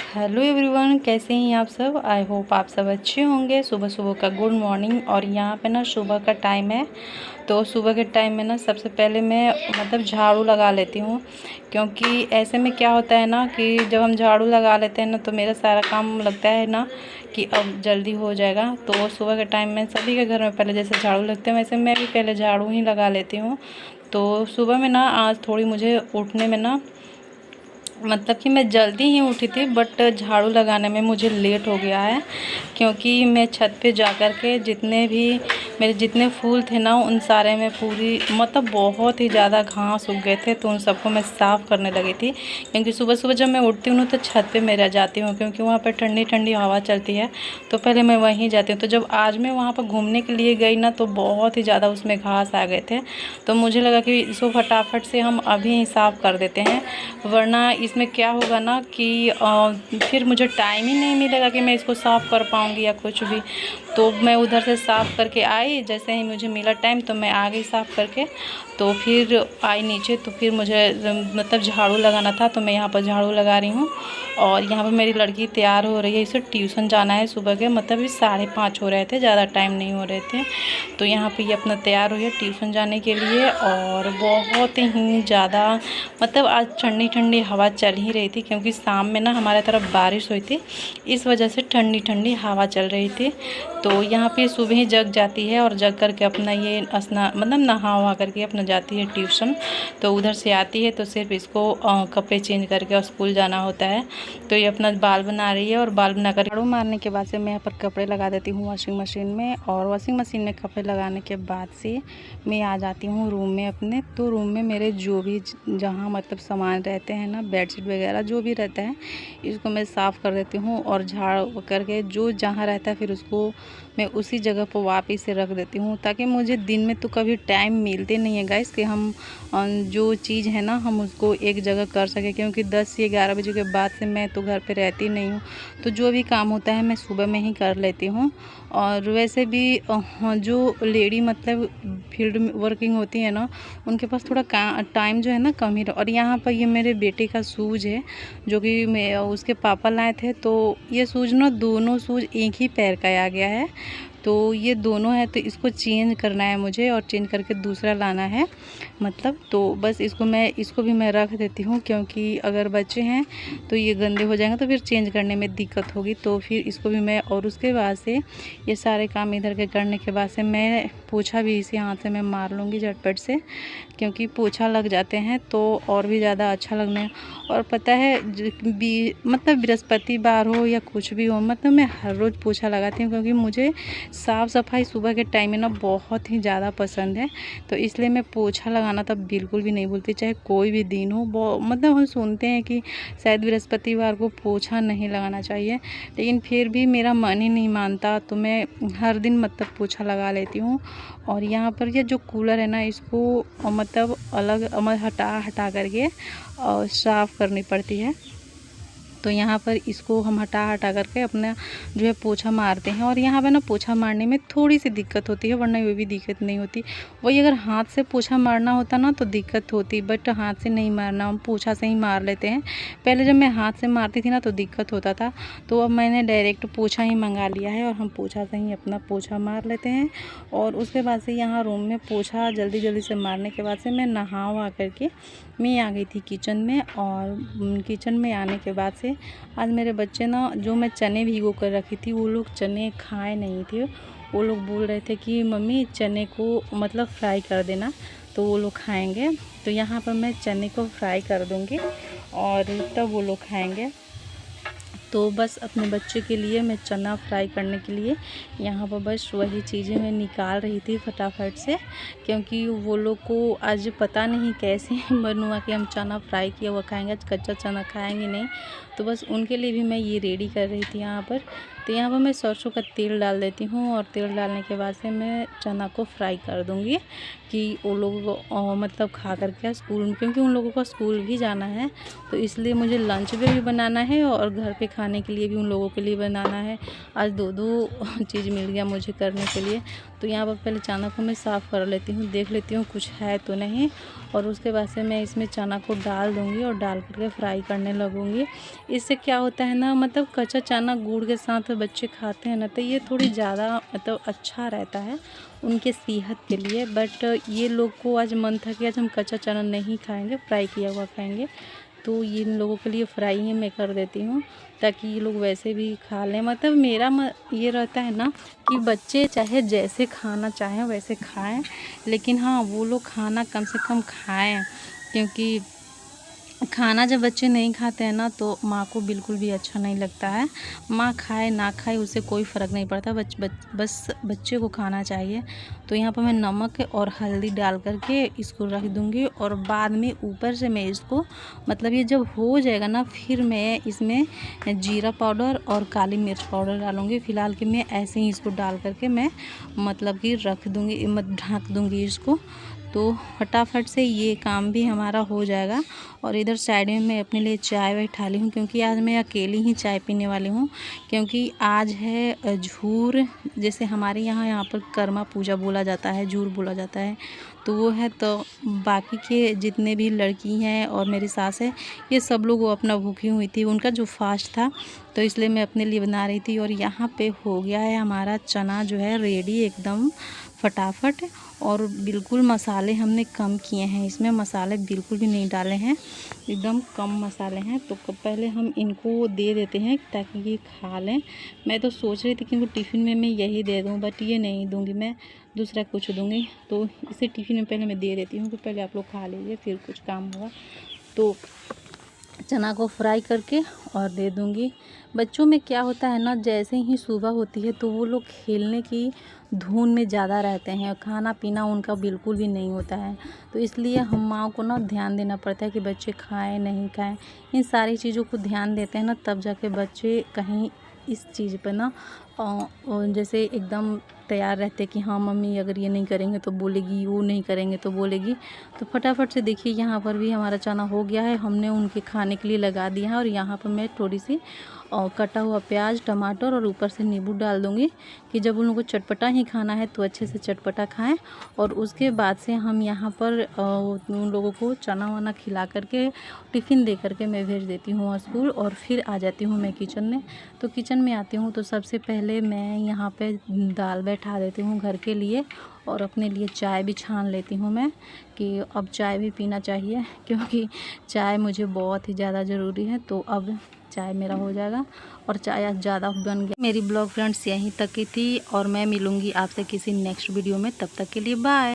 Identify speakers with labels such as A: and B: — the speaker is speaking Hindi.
A: हेलो एवरीवन, कैसे हैं आप सब। आई होप आप सब अच्छे होंगे। सुबह सुबह का गुड मॉर्निंग। और यहाँ पे ना सुबह का टाइम है, तो सुबह के टाइम में ना सबसे पहले मैं झाड़ू लगा लेती हूँ। क्योंकि ऐसे में क्या होता है ना कि जब हम झाड़ू लगा लेते हैं ना तो मेरा सारा काम लगता है ना कि अब जल्दी हो जाएगा। तो सुबह के टाइम में सभी के घर में पहले जैसे झाड़ू लगते हैं वैसे मैं भी पहले झाड़ू ही लगा लेती हूँ। तो सुबह में ना आज थोड़ी मुझे उठने में ना कि मैं जल्दी ही उठी थी, बट झाड़ू लगाने में मुझे लेट हो गया है। क्योंकि मैं छत पे जा कर के मेरे जितने फूल थे ना उन सारे में पूरी बहुत ही ज़्यादा घास उग गए थे, तो उन सबको मैं साफ़ करने लगी थी। क्योंकि सुबह सुबह जब मैं उठती हूँ तो छत पे मैं रह जाती हूँ, क्योंकि वहाँ पर ठंडी ठंडी हवा चलती है, तो पहले मैं वहीं जाती हूँ। तो जब आज मैं वहाँ पर घूमने के लिए गई ना तो बहुत ही ज़्यादा उसमें घास आ गए थे, तो मुझे लगा कि इसको फटाफट से हम अभी ही साफ़ कर देते हैं, वरना इसमें क्या होगा ना कि फिर मुझे टाइम ही नहीं मिलेगा कि मैं इसको साफ़ कर पाऊँगी या कुछ भी। तो मैं उधर से साफ़ करके आई, जैसे ही मुझे मिला टाइम तो मैं आ गई साफ़ करके। तो फिर आई नीचे, तो फिर मुझे झाड़ू लगाना था, तो मैं यहाँ पर झाड़ू लगा रही हूँ। और यहाँ पर मेरी लड़की तैयार हो रही है, इसे ट्यूशन जाना है सुबह के, ये 5:30 हो रहे थे, ज़्यादा टाइम नहीं हो रहे थे। तो यहाँ पे ये अपना तैयार हुई है ट्यूशन जाने के लिए। और बहुत ही ज़्यादा आज ठंडी ठंडी हवा चल ही रही थी, क्योंकि शाम में ना हमारे तरफ बारिश हुई थी, इस वजह से ठंडी ठंडी हवा चल रही थी। तो यहाँ पे सुबह ही जग जाती है और जग करके अपना ये नहा वहा करके अपना जाती है ट्यूशन। तो उधर से आती है तो सिर्फ इसको कपड़े चेंज करके और स्कूल जाना होता है। तो ये अपना बाल बना रही है, और बाल बना कर झाड़ू मारने के बाद से मैं यहाँ पर कपड़े लगा देती हूँ वॉशिंग मशीन में। और वॉशिंग मशीन में कपड़े लगाने के बाद से मैं आ जाती हूँ रूम में अपने। तो रूम में मेरे जो भी जहाँ सामान रहते हैं ना, बेडशीट वगैरह जो भी रहता है, इसको मैं साफ़ कर देती हूँ। और झाड़ करके जो जहाँ रहता है फिर उसको मैं उसी जगह पर वापस से रख देती हूँ, ताकि मुझे दिन में तो कभी टाइम मिलते नहीं है गाइस कि हम जो चीज़ है ना हम उसको एक जगह कर सकें। क्योंकि 10 से 11 बजे के बाद से मैं तो घर पे रहती नहीं हूँ, तो जो भी काम होता है मैं सुबह में ही कर लेती हूँ। और वैसे भी जो लेडी फील्ड में वर्किंग होती है ना, उनके पास थोड़ा टाइम जो है ना कम ही रहा। और यहाँ पर ये मेरे बेटे का शूज़ है, जो कि मैं उसके पापा लाए थे। तो ये शूज़ ना दोनों शूज़ एक ही पैर का आ गया है, तो ये दोनों है, तो इसको चेंज करना है मुझे और चेंज करके दूसरा लाना है। तो बस इसको भी मैं रख देती हूँ, क्योंकि अगर बच्चे हैं तो ये गंदे हो जाएंगे तो फिर चेंज करने में दिक्कत होगी। तो फिर इसको भी मैं, और उसके बाद से ये सारे काम इधर के करने के बाद से मैं पोछा भी इसी हाथ से मैं मार लूँगी झटपट से, क्योंकि पोछा लग जाते हैं तो और भी ज़्यादा अच्छा लगने। और पता है बृहस्पतिवार हो या कुछ भी हो, मैं हर रोज़ पोछा लगाती हूँ, क्योंकि मुझे साफ़ सफाई सुबह के टाइम में ना बहुत ही ज़्यादा पसंद है। तो इसलिए मैं पोछा लगाना तब बिल्कुल भी नहीं भूलती, चाहे कोई भी दिन हो। हम सुनते हैं कि शायद बृहस्पतिवार को पोछा नहीं लगाना चाहिए, लेकिन फिर भी मेरा मन ही नहीं मानता, तो मैं हर दिन पोछा लगा लेती हूँ। और यहाँ पर ये जो कूलर है ना, इसको अलग हटा करके और साफ़ करनी पड़ती है। तो यहाँ पर इसको हम हटा करके अपना जो है पोछा मारते हैं। और यहाँ पे ना पोछा मारने में थोड़ी सी दिक्कत होती है, वरना ये भी दिक्कत नहीं होती। वही अगर हाथ से पोछा मारना होता ना तो दिक्कत होती, बट हाथ से नहीं मारना, हम पोछा से ही मार लेते हैं। पहले जब मैं हाथ से मारती थी ना तो दिक्कत होता था, तो अब मैंने डायरेक्ट पोछा ही मंगा लिया है, और हम पोछा से ही अपना पोछा मार लेते हैं। और उसके बाद से यहाँ रूम में पोछा जल्दी जल्दी से मारने के बाद से मैं नहा वहा करके मैं आ गई थी किचन में। और किचन में आने के बाद से आज मेरे बच्चे ना, जो मैं चने भिगो कर रखी थी, वो लोग चने खाए नहीं थे। वो लोग बोल रहे थे कि मम्मी चने को फ्राई कर देना, तो वो लोग खाएंगे। तो यहाँ पर मैं चने को फ्राई कर दूँगी और तब वो लोग खाएंगे। तो बस अपने बच्चे के लिए मैं चना फ्राई करने के लिए यहाँ पर बस वही चीज़ें मैं निकाल रही थी फटाफट से, क्योंकि वो लोग को आज पता नहीं कैसे बनवा कि हम चना फ्राई किया हुआ खाएंगे, आज कच्चा चना खाएंगे नहीं। तो बस उनके लिए भी मैं ये रेडी कर रही थी यहाँ पर। तो यहाँ पर मैं सरसों का तेल डाल देती हूँ, और तेल डालने के बाद से मैं चना को फ्राई कर दूँगी कि वो लोग खा करके स्कूल में, क्योंकि उन लोगों को स्कूल भी जाना है, तो इसलिए मुझे लंच में भी बनाना है और घर पे खाने के लिए भी उन लोगों के लिए बनाना है। आज दो चीज़ मिल गया मुझे करने के लिए। तो यहाँ पर पहले चना को मैं साफ़ कर लेती हूँ, देख लेती हूँ कुछ है तो नहीं, और उसके बाद से मैं इसमें चना को डाल दूँगी और डाल करके फ्राई करने लगूँगी। इससे क्या होता है ना, मतलब कच्चा चना गुड़ के साथ बच्चे खाते हैं ना, तो ये थोड़ी ज़्यादा मतलब अच्छा रहता है उनके सेहत के लिए। बट ये लोग को आज मन था कि आज हम कच्चा चना नहीं खाएंगे, फ्राई किया हुआ खाएंगे, तो ये इन लोगों के लिए फ्राई ही मैं कर देती हूँ ताकि ये लोग वैसे भी खा लें। मतलब मेरा ये रहता है ना कि बच्चे चाहे जैसे खाना चाहें वैसे खाएं, लेकिन हाँ वो लोग खाना कम से कम खाएं, क्योंकि खाना जब बच्चे नहीं खाते हैं ना तो माँ को बिल्कुल भी अच्छा नहीं लगता है। माँ खाए ना खाए उससे कोई फ़र्क नहीं पड़ता, बस बच्चे को खाना चाहिए। तो यहाँ पर मैं नमक और हल्दी डाल करके इसको रख दूँगी, और बाद में ऊपर से मैं इसको मतलब ये जब हो जाएगा ना, फिर मैं इसमें जीरा पाउडर और काली मिर्च पाउडर डालूँगी। फ़िलहाल कि मैं ऐसे ही इसको डाल करके मैं मतलब कि रख दूँगी, ढक दूँगी इसको। तो फटाफट से ये काम भी हमारा हो जाएगा। और इधर साइड में मैं अपने लिए चाय बैठा ली हूँ, क्योंकि आज मैं अकेली ही चाय पीने वाली हूँ, क्योंकि आज है झूर। जैसे हमारे यहाँ पर कर्मा पूजा बोला जाता है, झूर बोला जाता है, तो वो है। तो बाकी के जितने भी लड़की हैं और मेरी सास है, ये सब लोग वो अपना भूखी हुई थी, उनका जो फास्ट था, तो इसलिए मैं अपने लिए बना रही थी। और यहाँ पे हो गया है हमारा चना जो है रेडी एकदम फटाफट। और बिल्कुल मसाले हमने कम किए हैं, इसमें मसाले बिल्कुल भी नहीं डाले हैं, एकदम कम मसाले हैं। तो पहले हम इनको दे देते हैं ताकि ये खा लें। मैं तो सोच रही थी कि इनको टिफ़िन में मैं यही दे दूं, बट ये नहीं दूंगी, मैं दूसरा कुछ दूंगी। तो इसे टिफ़िन में पहले मैं दे देती हूँ कि पहले आप लोग खा लीजिए, फिर कुछ काम होगा। तो चना को फ्राई करके और दे दूँगी। बच्चों में क्या होता है ना, जैसे ही सुबह होती है तो वो लोग खेलने की धुन में ज़्यादा रहते हैं, खाना पीना उनका बिल्कुल भी नहीं होता है। तो इसलिए हम माँ को ना ध्यान देना पड़ता है कि बच्चे खाएं नहीं खाएं, इन सारी चीज़ों को ध्यान देते हैं ना, तब जाके बच्चे कहीं इस चीज़ पर ना जैसे एकदम तैयार रहते कि हाँ मम्मी अगर ये नहीं करेंगे तो बोलेगी, वो नहीं करेंगे तो बोलेगी। तो फटाफट से देखिए यहाँ पर भी हमारा चना हो गया है, हमने उनके खाने के लिए लगा दिया है। और यहाँ पर मैं थोड़ी सी कटा हुआ प्याज, टमाटर और ऊपर से नींबू डाल दूँगी कि जब उन लोगों को चटपटा ही खाना है तो अच्छे से चटपटा खाएं। और उसके बाद से हम यहाँ पर उन लोगों को चना वना खिला करके टिफ़िन दे करके मैं भेज देती हूँ स्कूल, और फिर आ जाती हूँ मैं किचन में। तो किचन में आती हूँ तो सबसे पहले मैं यहाँ पे दाल बैठा देती हूँ घर के लिए, और अपने लिए चाय भी छान लेती हूँ मैं कि अब चाय भी पीना चाहिए, क्योंकि चाय मुझे बहुत ही ज़्यादा ज़रूरी है। तो अब चाय मेरा हो जाएगा, और चाय आज ज़्यादा बन गया। मेरी ब्लॉग फ्रेंड्स यहीं तक की थी, और मैं मिलूँगी आपसे किसी नेक्स्ट वीडियो में, तब तक के लिए बाय।